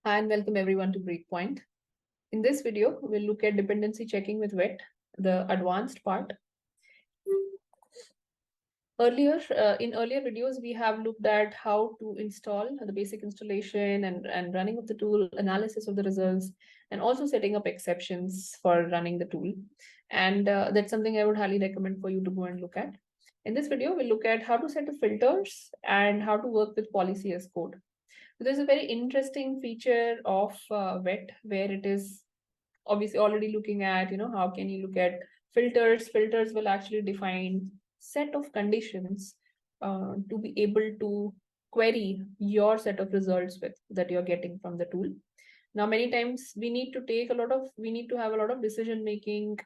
Hi and welcome everyone to Breakpoint. In this video, we'll look at dependency checking with WET, the advanced part. In earlier videos, we have looked at how to install the basic installation and running of the tool, analysis of the results, and also setting up exceptions for running the tool. And that's something I would highly recommend for you to go and look at. In this video, we'll look at how to set the filters and how to work with policy as code. So there's a very interesting feature of WET where it is obviously already looking at, how can you look at filters? Filters will actually define set of conditions to be able to query your set of results with that you're getting from the tool. Now, many times we need to have a lot of decision making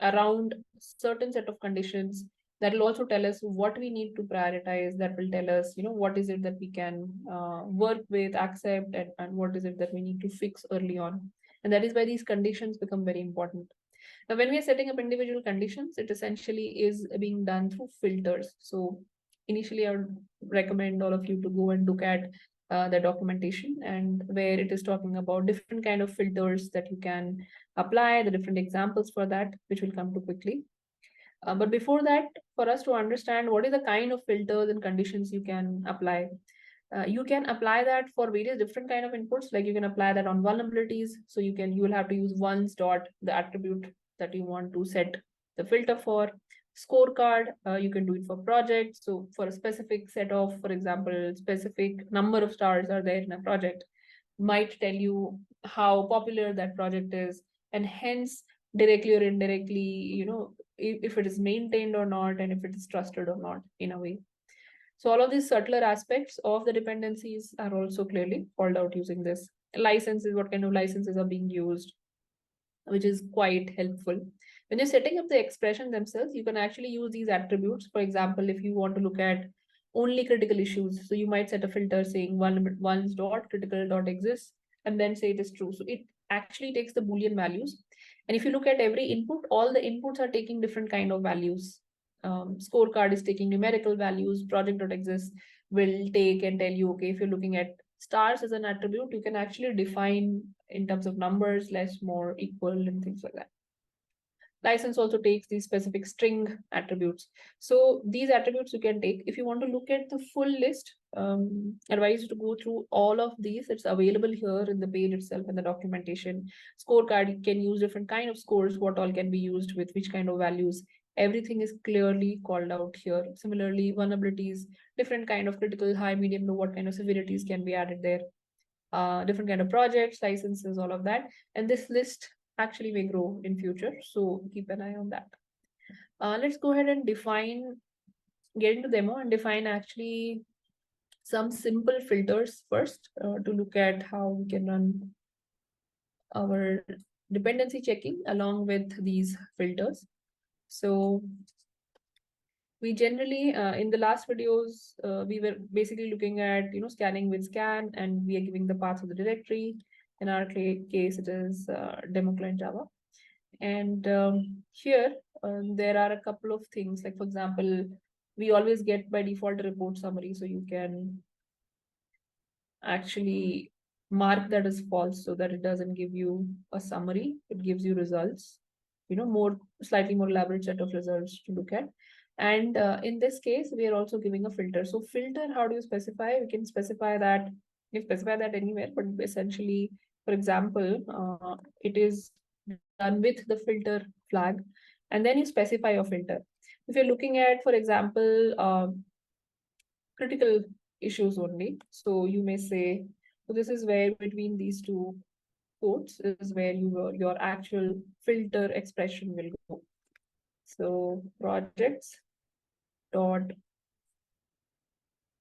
around certain set of conditions that will also tell us what we need to prioritize, that will tell us what is it that we can work with, accept, and what is it that we need to fix early on. And that is why these conditions become very important. Now, when we are setting up individual conditions, it essentially is being done through filters. So initially I would recommend all of you to go and look at the documentation, and where it is talking about different kind of filters that you can apply, the different examples for that, which will come to quickly. But before that, for us to understand what is the kind of filters and conditions you can apply, you can apply that for various different kind of inputs. Like you can apply that on vulnerabilities. So you will have to use once dot the attribute that you want to set the filter for. Scorecard, you can do it for projects. So for a specific set of, for example, specific number of stars are there in a project, might tell you how popular that project is, and hence directly or indirectly, if it is maintained or not, and if it is trusted or not in a way. So all of these subtler aspects of the dependencies are also clearly called out using this. Licenses, what kind of licenses are being used, which is quite helpful. When you're setting up the expression themselves, you can actually use these attributes. For example, if you want to look at only critical issues, so you might set a filter saying once dot critical dot exists, and then say it is true. So it actually takes the Boolean values. And if you look at every input, all the inputs are taking different kind of values. Scorecard is taking numerical values. Project.exist will take and tell you, okay, if you're looking at stars as an attribute, you can actually define in terms of numbers, less, more, equal, and things like that. License also takes these specific string attributes. So these attributes you can take. If you want to look at the full list, advise you to go through all of these. It's available here in the page itself in the documentation. Scorecard, you can use different kind of scores, what all can be used with which kind of values. Everything is clearly called out here. Similarly, vulnerabilities, different kind of critical, high, medium, low, what kind of severities can be added there. Different kind of projects, licenses, all of that. And this list actually may grow in future. So keep an eye on that. Let's go ahead and get into demo and define actually some simple filters first to look at how we can run our dependency checking along with these filters. So we generally, in the last videos, we were basically looking at, scanning with scan, and we are giving the path of the directory. In our case, it is demo client Java. And here, there are a couple of things. Like, for example, we always get by default a report summary. So you can actually mark that as false so that it doesn't give you a summary. It gives you results, slightly more elaborate set of results to look at. And in this case, we are also giving a filter. So filter, how do you specify? We can specify that, anywhere, but essentially, for example, it is done with the filter flag, and then you specify your filter. If you're looking at, for example, critical issues only, so you may say, so this is where between these two quotes is where your actual filter expression will go. So projects dot,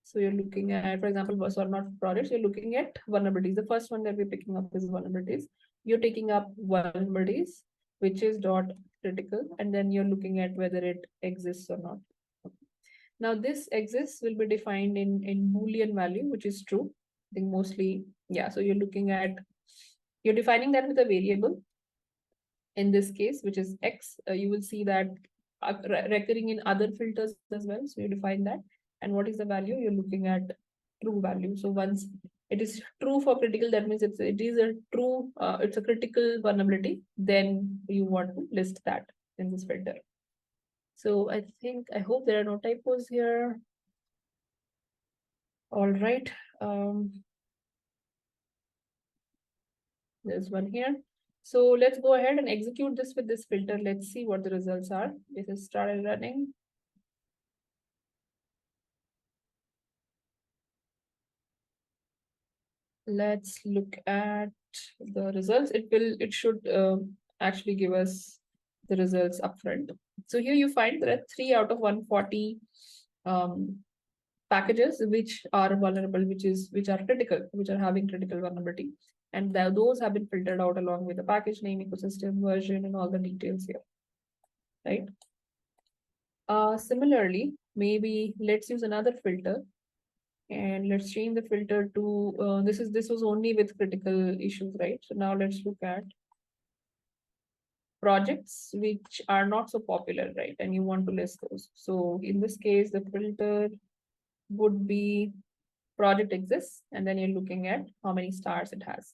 so you're looking at, for example, sorry, not projects, you're looking at vulnerabilities. The first one that we're picking up is vulnerabilities. You're taking up vulnerabilities, which is dot critical, and then you're looking at whether it exists or not. Now this exists will be defined in Boolean value, which is true. I think mostly, yeah. So you're defining that with a variable. In this case, which is X, you will see that recurring in other filters as well. So you define that. And what is the value? You're looking at true value. So once it is true for critical, that means it is a true, it's a critical vulnerability, then you want to list that in this filter. So I hope there are no typos here. All right. There's one here. So let's go ahead and execute this with this filter. Let's see what the results are. This is started running. Let's look at the results. It should actually give us the results upfront. So here you find there are 3 out of 140 packages which are vulnerable, which are critical, which are having critical vulnerability. And those have been filtered out along with the package name, ecosystem, version, and all the details here, right? Similarly, maybe let's use another filter, and let's change the filter to this was only with critical issues, right? So now let's look at projects which are not so popular, right? And you want to list those. So in this case, the filter would be project exists, and then you're looking at how many stars it has.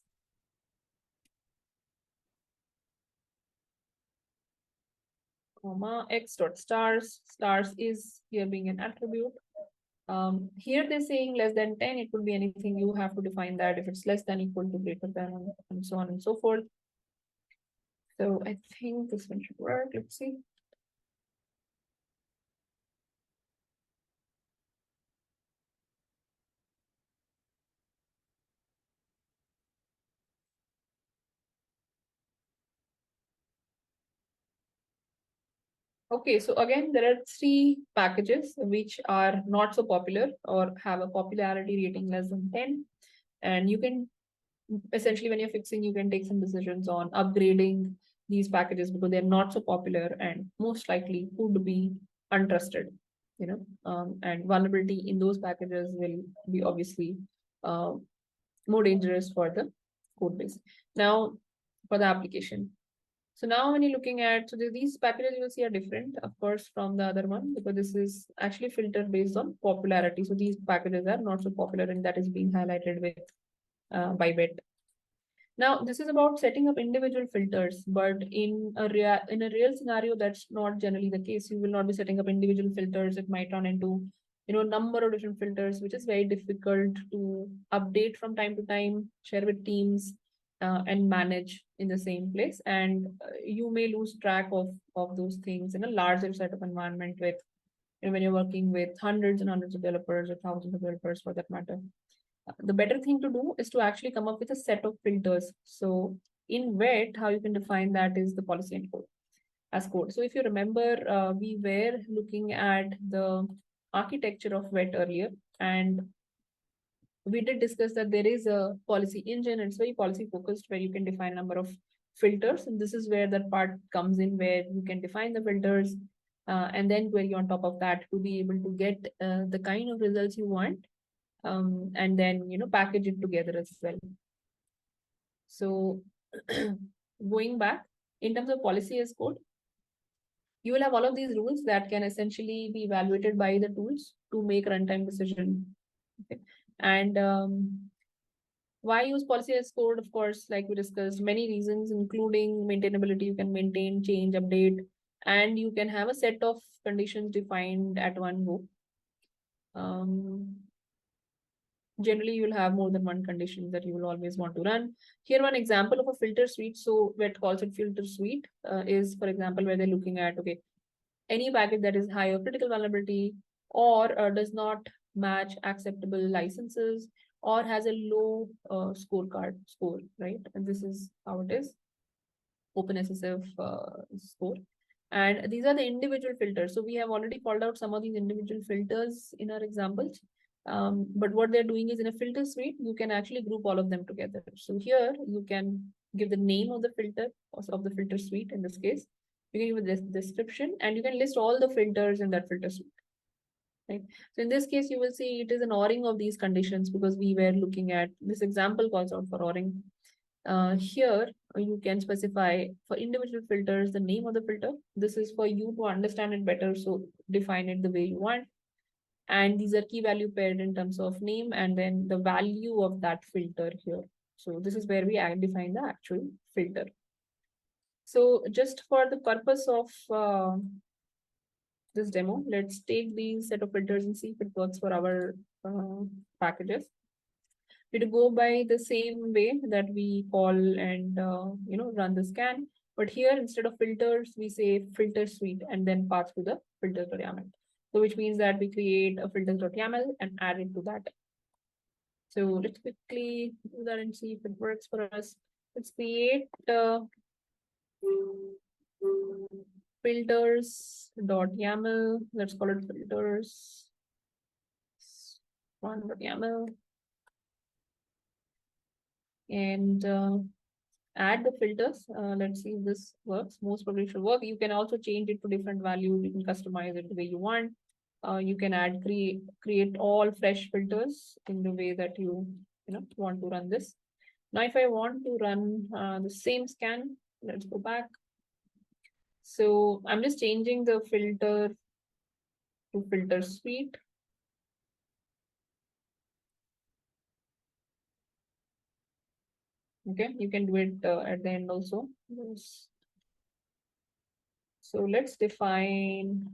Comma x dot stars. Stars is here being an attribute. Here they're saying less than 10, it could be anything. You have to define that if it's less than, equal to, greater than, and so on and so forth. So I think this one should work. Let's see. Okay, so again, there are 3 packages which are not so popular or have a popularity rating less than 10. And you can essentially, when you're fixing, you can take some decisions on upgrading these packages because they're not so popular and most likely could be untrusted, and vulnerability in those packages will be obviously more dangerous for the code base. Now, for the application. So now when you're looking at, so these packages you will see are different, of course, from the other one, because this is actually filtered based on popularity. So these packages are not so popular, and that is being highlighted with by bit. Now, this is about setting up individual filters, but in a real scenario, that's not generally the case. You will not be setting up individual filters. It might run into, number of different filters, which is very difficult to update from time to time, share with teams, and manage in the same place. And you may lose track of those things in a larger set of environment with, when you're working with hundreds and hundreds of developers or thousands of developers for that matter. The better thing to do is to actually come up with a set of filters. So in VET, how you can define that is the policy and code as code. So if you remember, we were looking at the architecture of VET earlier, and we did discuss that there is a policy engine, and it's very policy focused, where you can define a number of filters. And this is where that part comes in, where you can define the filters and then query on top of that to be able to get the kind of results you want, and then package it together as well. So going back, in terms of policy as code, you will have all of these rules that can essentially be evaluated by the tools to make runtime decision. Okay. And why use policy as code? Of course, like we discussed, many reasons, including maintainability. You can maintain, change, update, and you can have a set of conditions defined at one go. Generally, you'll have more than one condition that you will always want to run. Here, one example of a filter suite. So VET calls it filter suite is, for example, where they're looking at, okay, any package that is high of critical vulnerability or does not match acceptable licenses or has a low score, right? And this is how it is, OpenSSF score. And these are the individual filters. So we have already called out some of these individual filters in our examples. But what they're doing is, in a filter suite, you can actually group all of them together. So here you can give the name of the filter, of the filter suite in this case. You can give a description, and you can list all the filters in that filter suite. Right. So in this case, you will see it is an ORing of these conditions, because we were looking at this example calls out for ORing. Here you can specify for individual filters the name of the filter. This is for you to understand it better, so define it the way you want. And these are key value paired in terms of name and then the value of that filter here. So this is where we define the actual filter. So just for the purpose of this demo, let's take these set of filters and see if it works for our packages. It go by the same way that we call and run the scan. But here, instead of filters, we say filter suite and then pass to the filter.yaml. So which means that we create a filters.yaml and add it to that. So let's quickly do that and see if it works for us. Let's create filters.yaml. Let's call it filters one.yaml. And add the filters. Let's see if this works. Most probably should work. You can also change it to different values. You can customize it the way you want. You can add create all fresh filters in the way that you want to run this. Now, if I want to run the same scan, let's go back. So I'm just changing the filter to filter suite. Okay, you can do it at the end also. Yes. So let's define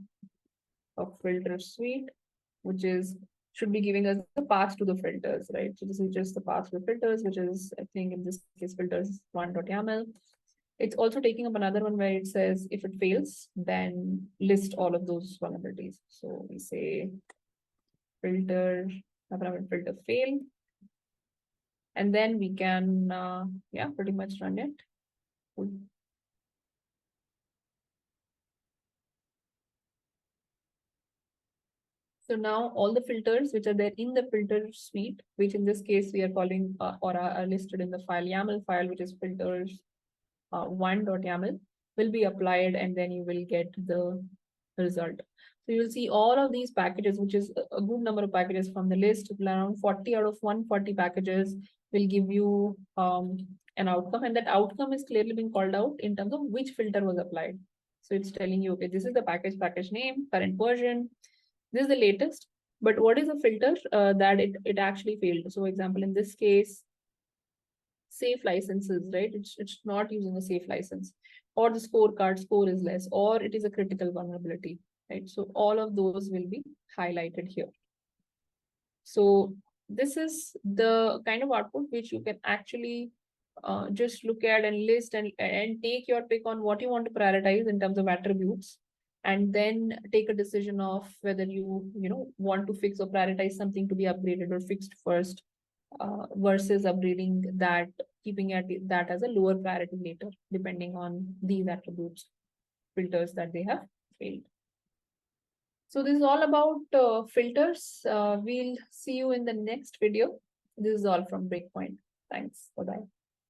a filter suite, which is should be giving us the path to the filters, right? So this is just the path to the filters, which is, I think in this case, filters one.yaml. It's also taking up another one where it says if it fails, then list all of those vulnerabilities. So we say filter, filter fail. And then we can, pretty much run it. So now all the filters which are there in the filter suite, which in this case we are calling or are listed in the file YAML file, which is filters one.yaml, will be applied and then you will get the result. So you'll see all of these packages, which is a good number of packages from the list, around 40 out of 140 packages will give you an outcome, and that outcome is clearly being called out in terms of which filter was applied. So it's telling you, okay, this is the package name, current version, this is the latest, but what is the filter that it actually failed? So example, in this case, safe licenses, right? It's not using a safe license, or the scorecard score is less, or it is a critical vulnerability, right? So all of those will be highlighted here. So this is the kind of output which you can actually just look at and list and take your pick on what you want to prioritize in terms of attributes, and then take a decision of whether you want to fix or prioritize something to be upgraded or fixed first, versus upgrading that, keeping that as a lower priority later, depending on these attributes filters that they have failed. So this is all about filters. We'll see you in the next video. This is all from Breakpoint. Thanks. Bye-bye.